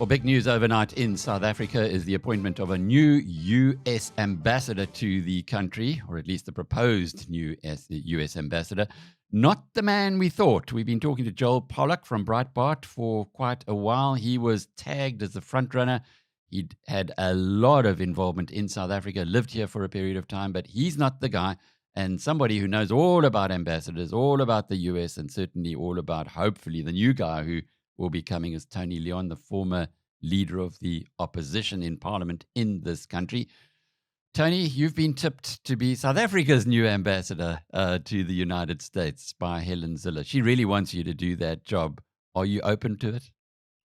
Well, big news overnight in South Africa is the appointment of a new U.S. ambassador to the country, or at least the proposed new U.S. ambassador. Not the man we thought. We've been talking to Joel Pollak from Breitbart for quite a while. He was tagged as the frontrunner. He'd had a lot of involvement in South Africa, lived here for a period of time, but he's not the guy. And somebody who knows all about ambassadors, all about the U.S., and certainly all about, hopefully, the new guy who will be coming as Tony Leon, the former leader of the opposition in parliament in this country. Tony, you've been tipped to be South Africa's new ambassador to the United States by Helen Zille. She really wants you to do that job. Are you open to it?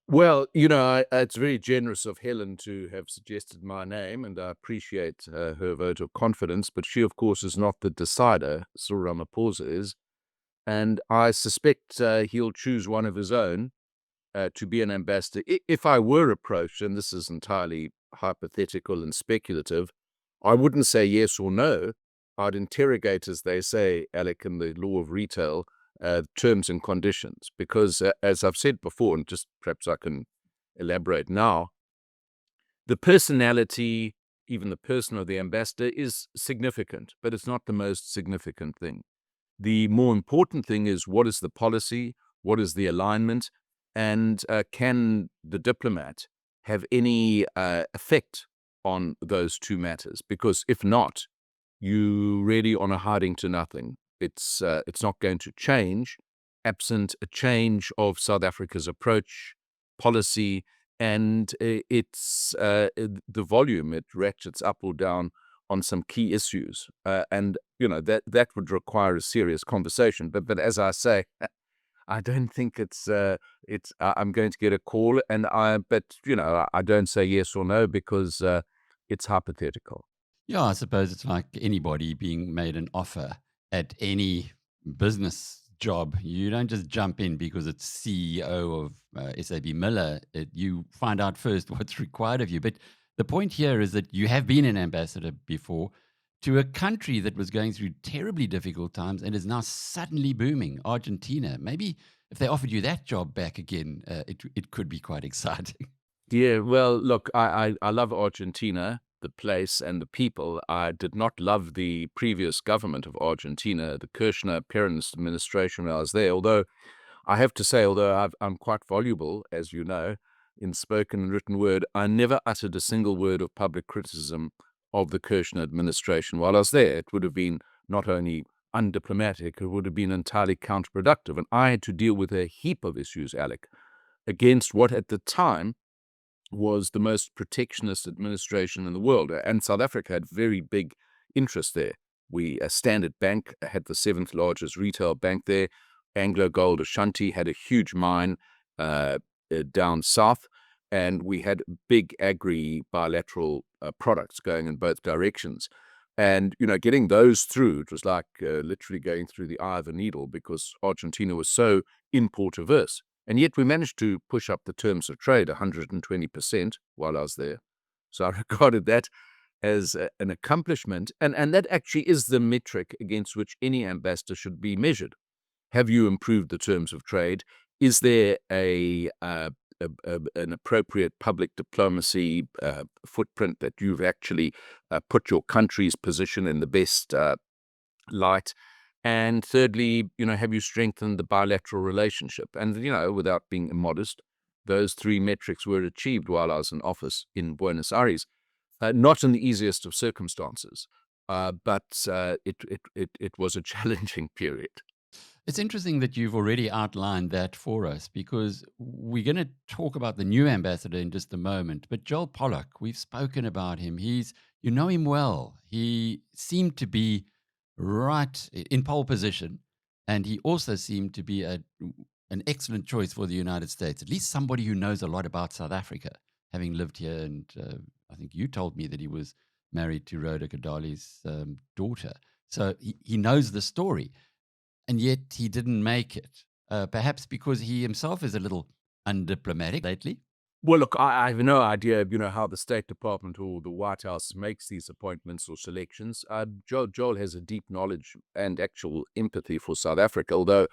Well, it's very generous of Helen to have suggested my name, and I appreciate her vote of confidence. But she, of course, is not the decider. Cyril Ramaphosa is. And I suspect he'll choose one of his own to be an ambassador. If I were approached, and this is entirely hypothetical and speculative, I wouldn't say yes or no. I'd interrogate, as they say, Alec, in the law of retail, terms and conditions. Because, as I've said before, and just perhaps I can elaborate now, the personality, even the person of the ambassador, is significant, but it's not the most significant thing. The more important thing is, what is the policy, what is the alignment, and can the diplomat have any effect on those two matters? Because if not, you really on a hiding to nothing. It's not going to change, absent a change of South Africa's approach, policy, and it's the volume. It ratchets up or down on some key issues, and that would require a serious conversation. But as I say, I don't think it's. I'm going to get a call, but I don't say yes or no because it's hypothetical. Yeah, I suppose it's like anybody being made an offer at any business job. You don't just jump in because it's CEO of SAB Miller. You find out first what's required of you. But the point here is that you have been an ambassador before to a country that was going through terribly difficult times and is now suddenly booming, Argentina. Maybe if they offered you that job back again, it could be quite exciting. Yeah, well, look, I love Argentina, the place and the people. I did not love the previous government of Argentina, the Kirchner-Peronist administration when I was there, although I have to say, I'm quite voluble, as you know, in spoken and written word, I never uttered a single word of public criticism of the Kirchner administration while I was there. It would have been not only undiplomatic, it would have been entirely counterproductive. And I had to deal with a heap of issues, Alec, against what at the time was the most protectionist administration in the world. And South Africa had very big interest there. Standard Bank had the 7th largest retail bank there. Anglo Gold Ashanti had a huge mine down south. And we had big agri-bilateral products going in both directions. And, getting those through, it was like literally going through the eye of a needle because Argentina was so import averse. And yet we managed to push up the terms of trade 120% while I was there. So I regarded that as an accomplishment. And that actually is the metric against which any ambassador should be measured. Have you improved the terms of trade? Is there an appropriate public diplomacy footprint that you've actually put your country's position in the best light? And thirdly, have you strengthened the bilateral relationship? And, without being immodest, those three metrics were achieved while I was in office in Buenos Aires. Not in the easiest of circumstances, but it was a challenging period. It's interesting that you've already outlined that for us because we're going to talk about the new ambassador in just a moment. But Joel Pollak, we've spoken about him. You know him well. He seemed to be right in pole position, and he also seemed to be an excellent choice for the United States, at least somebody who knows a lot about South Africa, having lived here. And I think you told me that he was married to Rhoda Kodali's daughter. So he knows the story. And yet he didn't make it, perhaps because he himself is a little undiplomatic lately. Well, look, I have no idea, how the State Department or the White House makes these appointments or selections. Joel has a deep knowledge and actual empathy for South Africa, although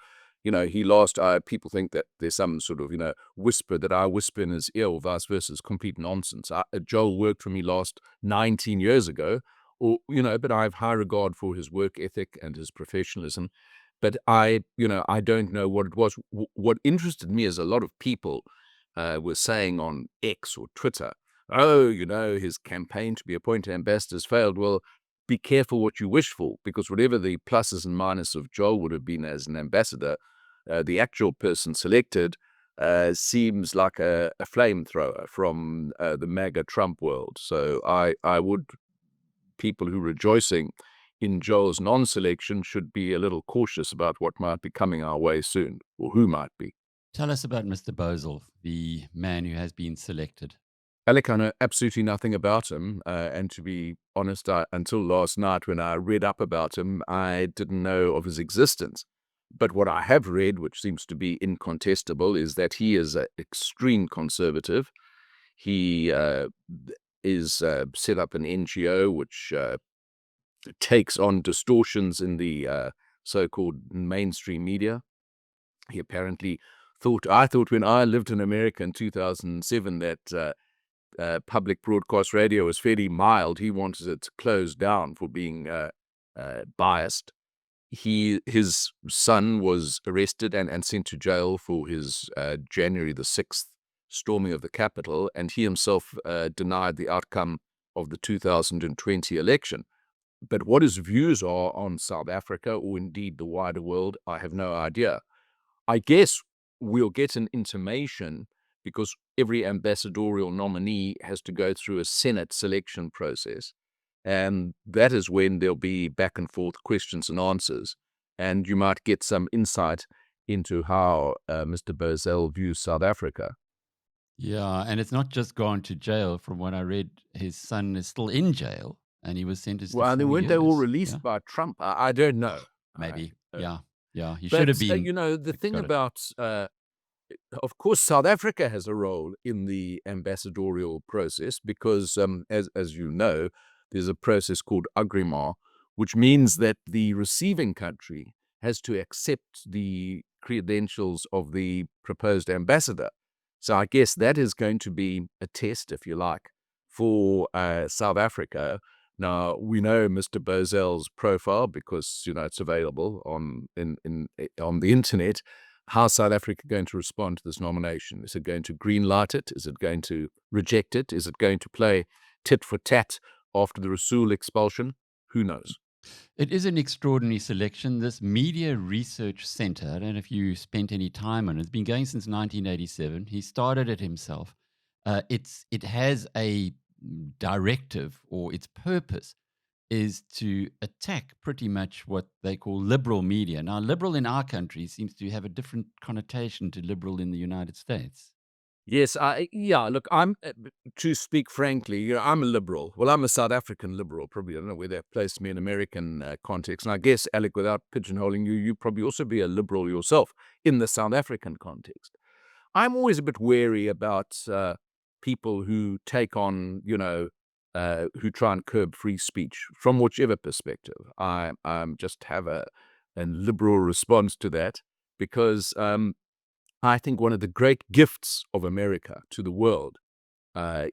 he lost. People think that there's some sort of, whisper that I whisper in his ear or vice versa. It's complete nonsense. Joel worked for me last 19 years ago, but I have high regard for his work ethic and his professionalism. But I don't know what it was. What interested me is a lot of people were saying on X or Twitter, oh, his campaign to be appointed ambassador has failed. Well, be careful what you wish for, because whatever the pluses and minuses of Joel would have been as an ambassador, the actual person selected seems like a flamethrower from the MAGA Trump world. So people who are rejoicing in Joel's non-selection should be a little cautious about what might be coming our way soon, or who might be. Tell us about Mr. Bozell, the man who has been selected. Alec, I know absolutely nothing about him, and to be honest, until last night when I read up about him, I didn't know of his existence. But what I have read, which seems to be incontestable, is that he is an extreme conservative. He is set up an NGO which takes on distortions in the so-called mainstream media. He apparently I thought when I lived in America in 2007 that public broadcast radio was fairly mild. He wanted it closed down for being biased. His son was arrested and sent to jail for his January the 6th storming of the Capitol, and he himself denied the outcome of the 2020 election. But what his views are on South Africa, or indeed the wider world, I have no idea. I guess we'll get an intimation, because every ambassadorial nominee has to go through a Senate selection process. And that is when there'll be back and forth questions and answers. And you might get some insight into how Mr. Bozell views South Africa. Yeah, and it's not just gone to jail. From what I read, his son is still in jail, and he was sentenced to 4 years. Weren't they all released by Trump? I don't know. Maybe. Yeah. He should have been. The thing about... of course, South Africa has a role in the ambassadorial process because, as you know, there's a process called agreement, which means that the receiving country has to accept the credentials of the proposed ambassador. So I guess that is going to be a test, if you like, for South Africa. Now, we know Mr. Bozell's profile because, it's available on the internet. How's South Africa going to respond to this nomination? Is it going to greenlight it? Is it going to reject it? Is it going to play tit for tat after the Rasool expulsion? Who knows? It is an extraordinary selection. This Media Research Center, I don't know if you spent any time on it. It's been going since 1987. He started it himself. It has a directive, or its purpose is to attack pretty much what they call liberal media. Now, liberal in our country seems to have a different connotation to liberal in the United States. Yes, look, I'm, to speak frankly, I'm a liberal. Well, I'm a South African liberal, probably. I don't know where that placed me in American context. And I guess, Alec, without pigeonholing you, you probably also be a liberal yourself in the South African context. I'm always a bit wary about people who take on, who try and curb free speech from whichever perspective. I just have a liberal response to that because I think one of the great gifts of America to the world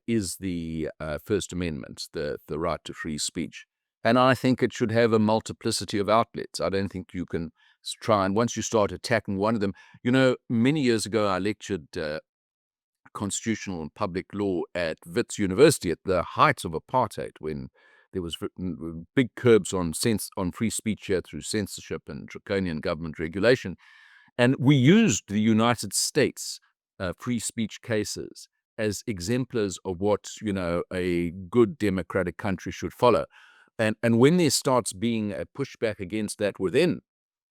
is the First Amendment, the right to free speech. And I think it should have a multiplicity of outlets. I don't think you can try and once you start attacking one of them, many years ago I lectured constitutional and public law at Wits University at the height of apartheid, when there was big curbs on free speech here through censorship and draconian government regulation. And we used the United States free speech cases as exemplars of what, a good democratic country should follow. And when there starts being a pushback against that within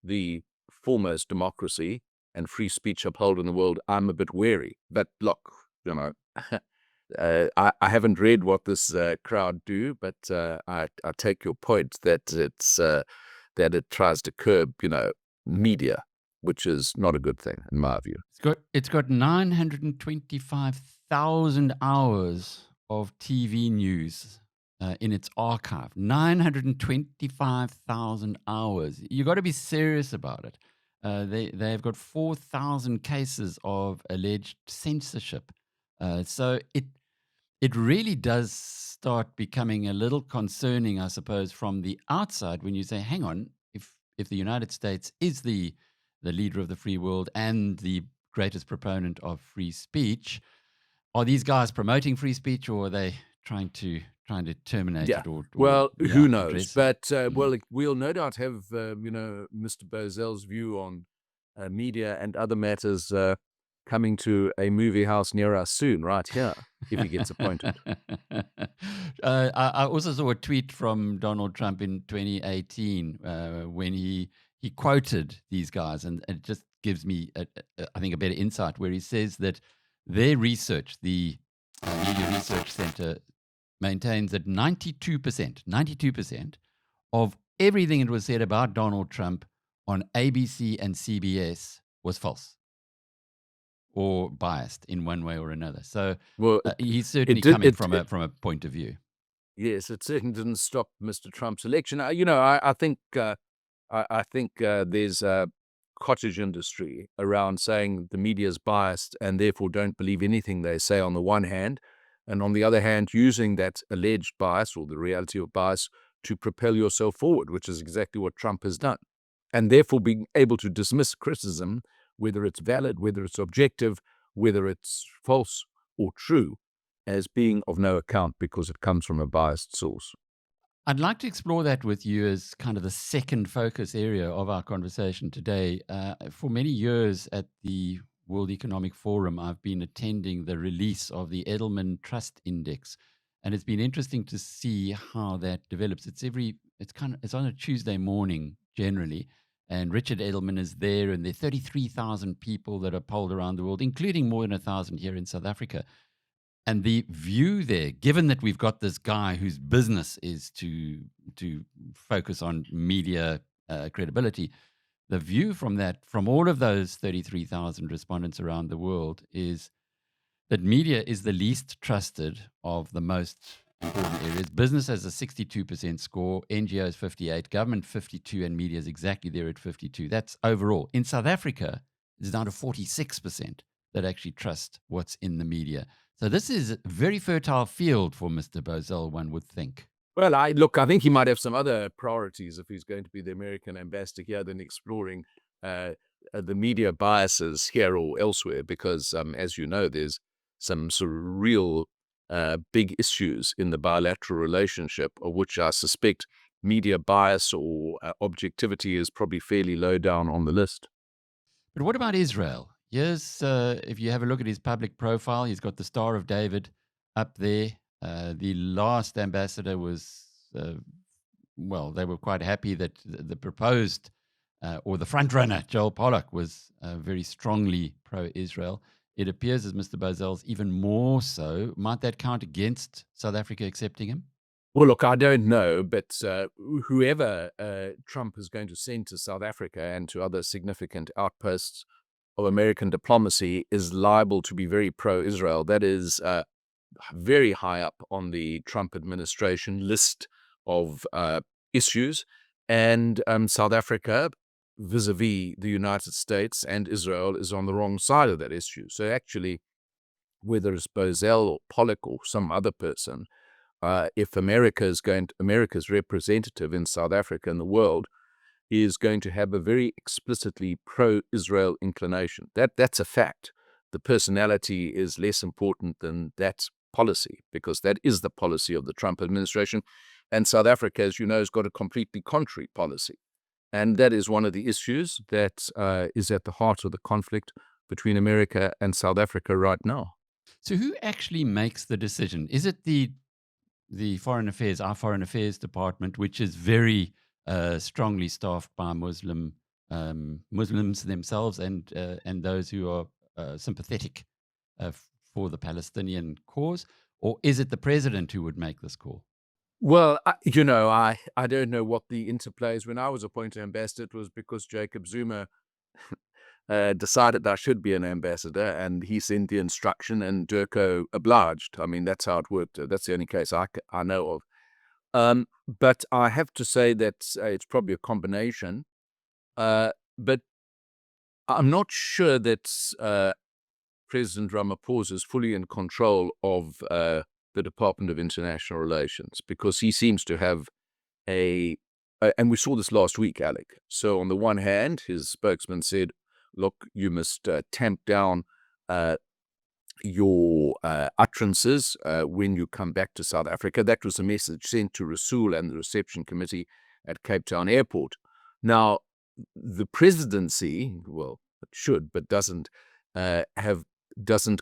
the foremost democracy and free speech upheld in the world, I'm a bit wary. But look, I haven't read what this crowd do, but I take your point that it tries to curb, media, which is not a good thing in my view. It's got 925,000 hours of TV news in its archive. 925,000 hours. You got to be serious about it. They've got 4,000 cases of alleged censorship. So it really does start becoming a little concerning, I suppose, from the outside when you say, hang on, if the United States is the leader of the free world and the greatest proponent of free speech, are these guys promoting free speech, or are they trying to terminate Yeah. it, or Well, who knows? address it? But well, we'll no doubt have Mr. Bozell's view on media and other matters coming to a movie house near us soon, right here, if he gets appointed. I also saw a tweet from Donald Trump in 2018 when he quoted these guys, and it just gives me, I think, a better insight, where he says that their research, the Media Research Center, maintains that 92% of everything that was said about Donald Trump on ABC and CBS was false or biased in one way or another. So Well, he's certainly did. coming from a point of view. Yes, it certainly didn't stop Mr. Trump's election. I think there's a cottage industry around saying the media is biased and therefore don't believe anything they say on the one hand, and on the other hand, using that alleged bias or the reality of bias to propel yourself forward, which is exactly what Trump has done. And therefore being able to dismiss criticism, whether it's valid, whether it's objective, whether it's false or true, as being of no account because it comes from a biased source. I'd like to explore that with you as kind of the second focus area of our conversation today. For many years at the World Economic Forum, I've been attending the release of the Edelman Trust Index, and it's been interesting to see how that develops. It's on a Tuesday morning generally, and Richard Edelman is there, and there are 33,000 people that are polled around the world, including more than 1,000 here in South Africa. And the view there, given that we've got this guy whose business is to focus on media credibility, the view from all of those 33,000 respondents around the world is that media is the least trusted of the most important areas. Business has a 62% score, NGOs 58, government 52, and media is exactly there at 52. That's overall. In South Africa, it's down to 46% that actually trust what's in the media. So this is a very fertile field for Mr. Bozell, one would think. Well, I think he might have some other priorities if he's going to be the American ambassador here than exploring the media biases here or elsewhere, because, as you know, there's some sort of real big issues in the bilateral relationship, of which I suspect media bias or objectivity is probably fairly low down on the list. But what about Israel? Here's, if you have a look at his public profile, he's got the Star of David up there. The last ambassador was, they were quite happy that the proposed or the frontrunner, Joel Pollak, was very strongly pro-Israel. It appears as Mr. Bozell's even more so. Might that count against South Africa accepting him? Well, look, I don't know, but whoever Trump is going to send to South Africa and to other significant outposts of American diplomacy is liable to be very pro-Israel. That is very high up on the Trump administration list of issues. And South Africa, vis-a-vis the United States and Israel, is on the wrong side of that issue. So actually, whether it's Bozell or Pollak or some other person, if America's representative in South Africa and the world is going to have a very explicitly pro-Israel inclination. That's a fact. The personality is less important than that policy, because that is the policy of the Trump administration. And South Africa, as you know, has got a completely contrary policy. And that is one of the issues that is at the heart of the conflict between America and South Africa right now. So who actually makes the decision? Is it our Foreign Affairs Department, which is very strongly staffed by Muslims themselves and those who are sympathetic for the Palestinian cause? Or is it the president who would make this call? Well, I don't know what the interplay is. When I was appointed ambassador, it was because Jacob Zuma decided I should be an ambassador, and he sent the instruction, and Durko obliged. I mean, that's how it worked. That's the only case I know of. But I have to say that it's probably a combination. But I'm not sure that President Ramaphosa is fully in control of the Department of International Relations, because he seems to have and we saw this last week, Alec. So on the one hand, his spokesman said, look, you must tamp down your utterances when you come back to South Africa. That was a message sent to Rasool and the reception committee at Cape Town Airport. Now, the presidency, well, it should, but doesn't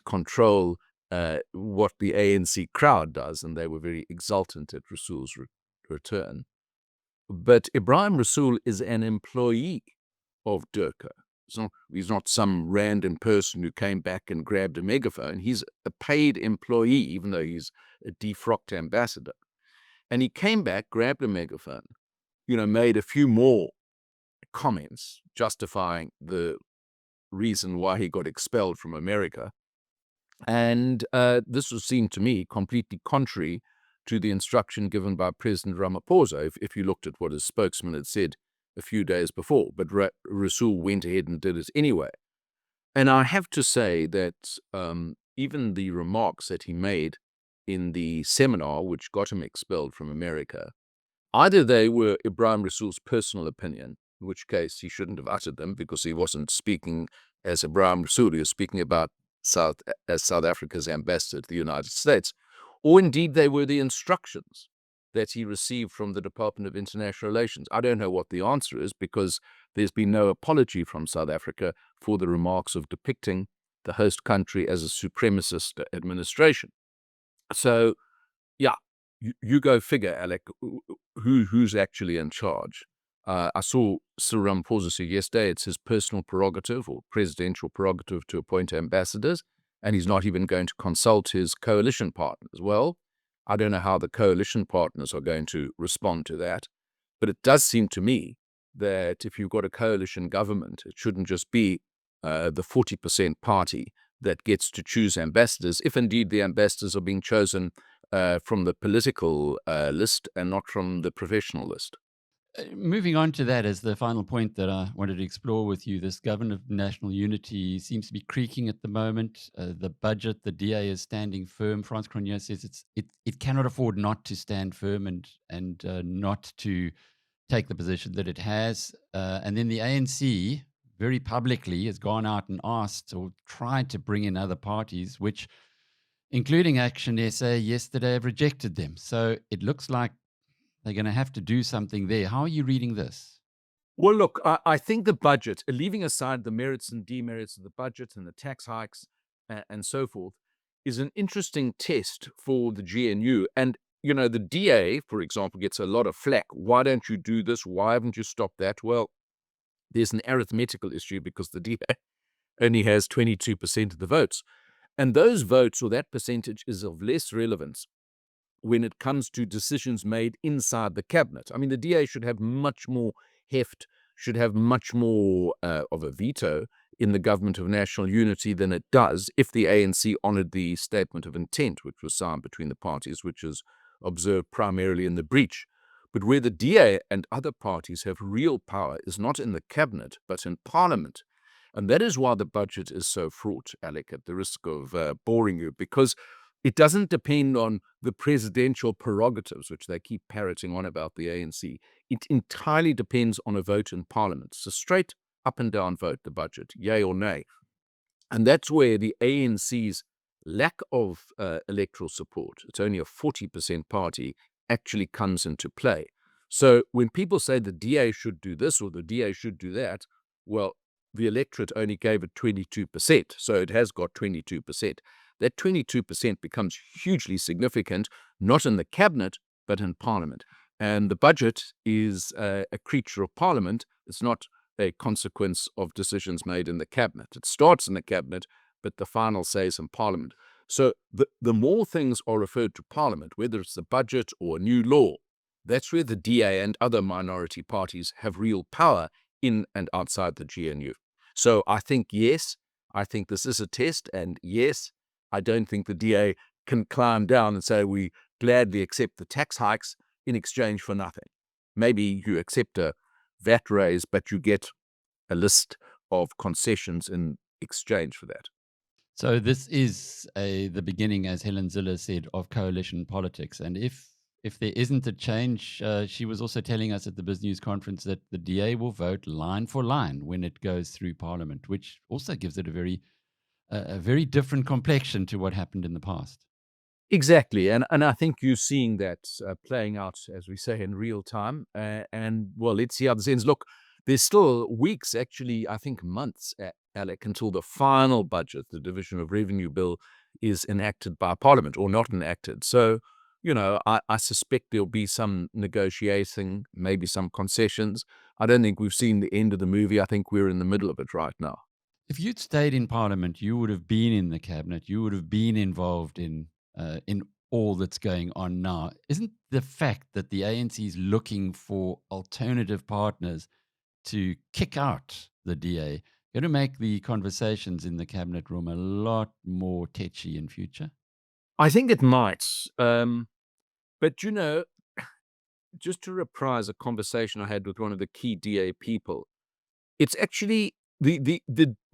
control what the ANC crowd does, and they were very exultant at Rasool's return. But Ibrahim Rasool is an employee of Durka. He's not some random person who came back and grabbed a megaphone. He's a paid employee, even though he's a defrocked ambassador. And he came back, grabbed a megaphone, made a few more comments justifying the reason why he got expelled from America. And this was seen to me completely contrary to the instruction given by President Ramaphosa, if you looked at what his spokesman had said a few days before. But Rasool went ahead and did it anyway. And I have to say that even the remarks that he made in the seminar, which got him expelled from America, either they were Ibrahim Rasool's personal opinion, in which case he shouldn't have uttered them because he wasn't speaking as Ibrahim Rasool, he was speaking about South Africa's ambassador to the United States, or indeed they were the instructions that he received from the Department of International Relations. I don't know what the answer is, because there's been no apology from South Africa for the remarks of depicting the host country as a supremacist administration. So, yeah, you go figure, Alec, who's actually in charge. I saw Cyril Ramaphosa say yesterday it's his personal prerogative or presidential prerogative to appoint ambassadors, and he's not even going to consult his coalition partners. Well, I don't know how the coalition partners are going to respond to that, but it does seem to me that if you've got a coalition government, it shouldn't just be the 40% party that gets to choose ambassadors, if indeed the ambassadors are being chosen from the political list and not from the professional list. Moving on to that as the final point that I wanted to explore with you, this government of national unity seems to be creaking at the moment. The budget, the DA is standing firm. Frans Cronje says it cannot afford not to stand firm and not to take the position that it has. And then the ANC very publicly has gone out and asked or tried to bring in other parties, which, including Action SA, yesterday have rejected them. So it looks like they're going to have to do something there. How are you reading this? Well, look, I think the budget, leaving aside the merits and demerits of the budget and the tax hikes and so forth, is an interesting test for the GNU. And, the DA, for example, gets a lot of flack. Why don't you do this? Why haven't you stopped that? Well, there's an arithmetical issue because the DA only has 22% of the votes. And those votes, or that percentage, is of less relevance when it comes to decisions made inside the cabinet. I mean, the DA should have much more heft, should have much more of a veto in the government of national unity than it does if the ANC honoured the statement of intent, which was signed between the parties, which is observed primarily in the breach. But where the DA and other parties have real power is not in the cabinet, but in parliament. And that is why the budget is so fraught, Alec, at the risk of boring you, because it doesn't depend on the presidential prerogatives, which they keep parroting on about the ANC. It entirely depends on a vote in Parliament. It's a straight up and down vote, the budget, yay or nay. And that's where the ANC's lack of electoral support, it's only a 40% party, actually comes into play. So when people say the DA should do this or the DA should do that, well, the electorate only gave it 22%, so it has got 22%. That 22% becomes hugely significant, not in the cabinet, but in Parliament. And the budget is a creature of Parliament. It's not a consequence of decisions made in the cabinet. It starts in the cabinet, but the final say is in Parliament. So the more things are referred to Parliament, whether it's the budget or a new law, that's where the DA and other minority parties have real power in and outside the GNU. So I think, yes, I think this is a test, and yes, I don't think the DA can climb down and say we gladly accept the tax hikes in exchange for nothing. Maybe you accept a VAT raise, but you get a list of concessions in exchange for that. So this is the beginning, as Helen Ziller said, of coalition politics. And if there isn't a change, she was also telling us at the BizNews conference that the DA will vote line for line when it goes through Parliament, which also gives it a very different complexion to what happened in the past. Exactly, and I think you're seeing that playing out, as we say, in real time. And well, let's see how this ends. Look, there's still weeks, actually, I think months, Alec, until the final budget, the Division of Revenue Bill, is enacted by Parliament or not enacted. So, I suspect there'll be some negotiating, maybe some concessions. I don't think we've seen the end of the movie. I think we're in the middle of it right now. If you'd stayed in Parliament, you would have been in the cabinet. You would have been involved in all that's going on now. Isn't the fact that the ANC is looking for alternative partners to kick out the DA going to make the conversations in the cabinet room a lot more tetchy in future? I think it might. But just to reprise a conversation I had with one of the key DA people, it's actually the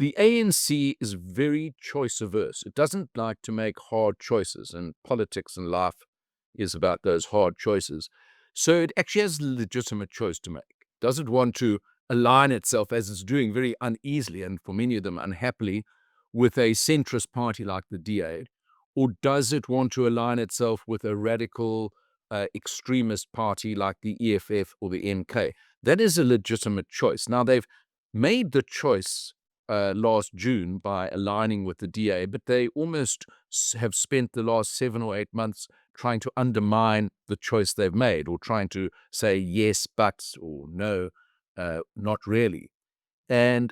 ANC is very choice averse. It doesn't like to make hard choices, and politics and life is about those hard choices. So it actually has a legitimate choice to make. Does it want to align itself, as it's doing very uneasily and for many of them unhappily, with a centrist party like the DA? Or does it want to align itself with a radical extremist party like the EFF or the MK? That is a legitimate choice. Now, they've made the choice last June by aligning with the DA, but they almost have spent the last 7 or 8 months trying to undermine the choice they've made, or trying to say yes, but, or no, not really. And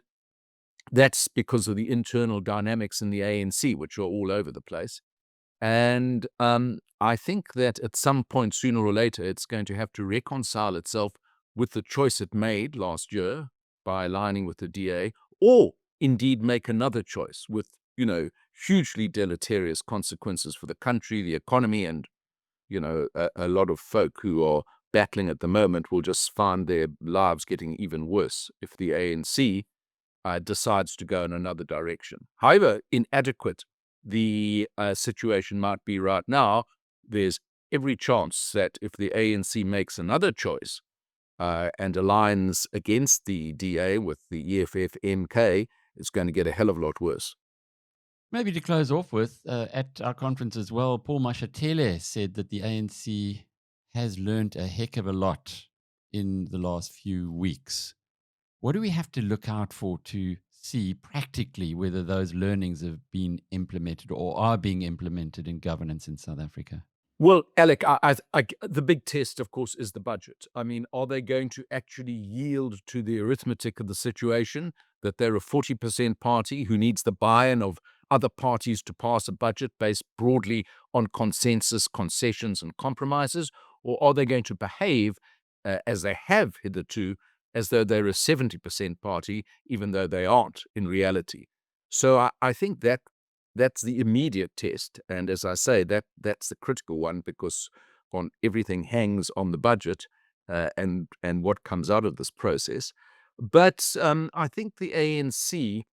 that's because of the internal dynamics in the ANC, which are all over the place. And I think that at some point, sooner or later, it's going to have to reconcile itself with the choice it made last year by aligning with the DA, or indeed make another choice with, hugely deleterious consequences for the country, the economy, and, a lot of folk who are battling at the moment will just find their lives getting even worse if the ANC decides to go in another direction. However inadequate the situation might be right now, there's every chance that if the ANC makes another choice and aligns against the DA with the EFF MK, it's going to get a hell of a lot worse. Maybe to close off with, at our conference as well, Paul Mashatile said that the ANC has learned a heck of a lot in the last few weeks. What do we have to look out for to see practically whether those learnings have been implemented or are being implemented in governance in South Africa? Well, Alec, the big test, of course, is the budget. I mean, are they going to actually yield to the arithmetic of the situation, that they're a 40% party who needs the buy-in of other parties to pass a budget based broadly on consensus, concessions, and compromises? Or are they going to behave as they have hitherto, as though they're a 70% party, even though they aren't in reality? So I think that's the immediate test, and as I say, that's the critical one, because everything hangs on the budget and what comes out of this process. But I think the ANC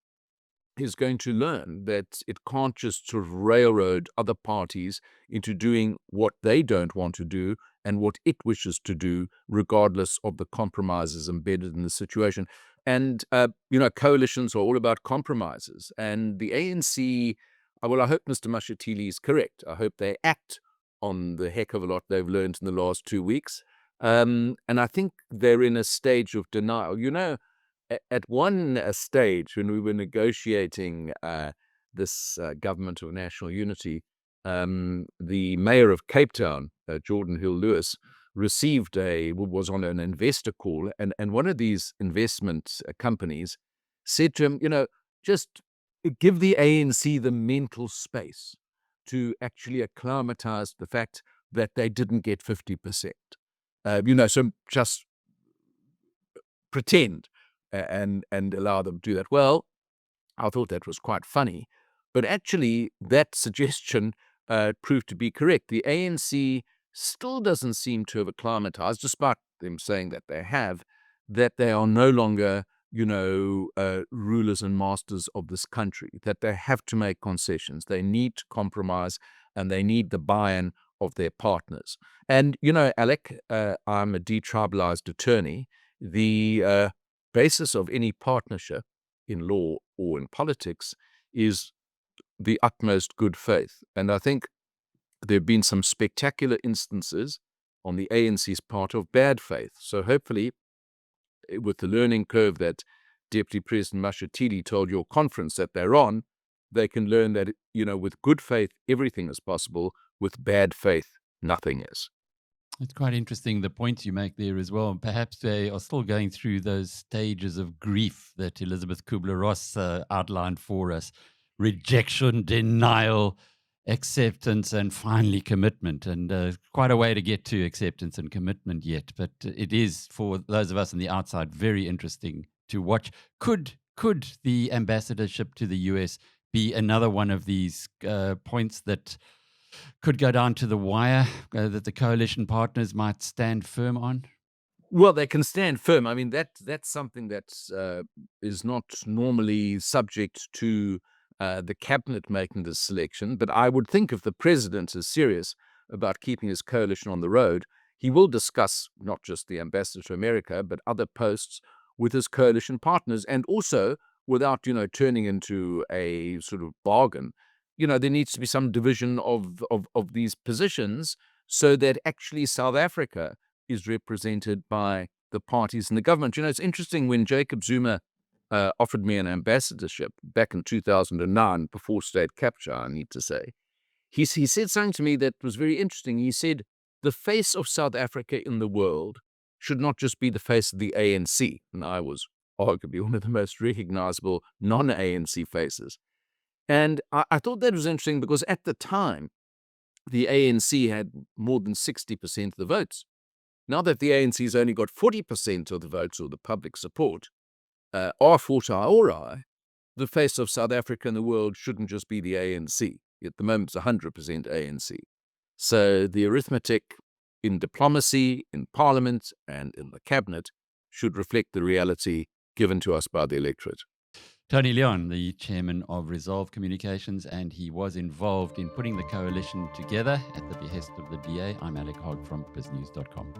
is going to learn that it can't just sort of railroad other parties into doing what they don't want to do and what it wishes to do, regardless of the compromises embedded in the situation. And, coalitions are all about compromises. And the ANC, well, I hope Mr. Mashatile is correct. I hope they act on the heck of a lot they've learned in the last 2 weeks. And I think they're in a stage of denial. At one stage, when we were negotiating this government of national unity, the mayor of Cape Town, Jordan Hill-Lewis, was on an investor call, and one of these investment companies said to him, just give the ANC the mental space to actually acclimatize to the fact that they didn't get 50%. So just pretend and allow them to do that. Well, I thought that was quite funny, but actually that suggestion proved to be correct. The ANC still doesn't seem to have acclimatized, despite them saying that they have, that they are no longer rulers and masters of this country, that they have to make concessions. They need to compromise, and they need the buy-in of their partners. And, Alec, I'm a detribalized attorney. The basis of any partnership in law or in politics is the utmost good faith. And I think there have been some spectacular instances on the ANC's part of bad faith. So hopefully, with the learning curve that Deputy President Mashatile told your conference that they're on, they can learn that, with good faith, everything is possible. With bad faith, nothing is. It's quite interesting, the points you make there as well. Perhaps they are still going through those stages of grief that Elizabeth Kubler-Ross outlined for us. Rejection, denial, acceptance, and finally commitment. And quite a way to get to acceptance and commitment yet. But it is, for those of us on the outside, very interesting to watch. Could the ambassadorship to the US be another one of these points that could go down to the wire, that the coalition partners might stand firm on? Well, they can stand firm. I mean, that's something that is not normally subject to the cabinet making this selection. But I would think if the president is serious about keeping his coalition on the road, he will discuss not just the ambassador to America, but other posts with his coalition partners, and also without, turning into a sort of bargain. There needs to be some division of these positions so that actually South Africa is represented by the parties in the government. It's interesting, when Jacob Zuma offered me an ambassadorship back in 2009, before state capture, I need to say, he said something to me that was very interesting. He said, the face of South Africa in the world should not just be the face of the ANC. And I was arguably one of the most recognizable non-ANC faces. And I thought that was interesting because at the time, the ANC had more than 60% of the votes. Now that the ANC's only got 40% of the votes or the public support, or the face of South Africa in the world shouldn't just be the ANC. At the moment, it's 100% ANC. So the arithmetic in diplomacy, in Parliament, and in the cabinet should reflect the reality given to us by the electorate. Tony Leon, the chairman of Resolve Communications, and he was involved in putting the coalition together at the behest of the DA. I'm Alec Hogg from BizNews.com.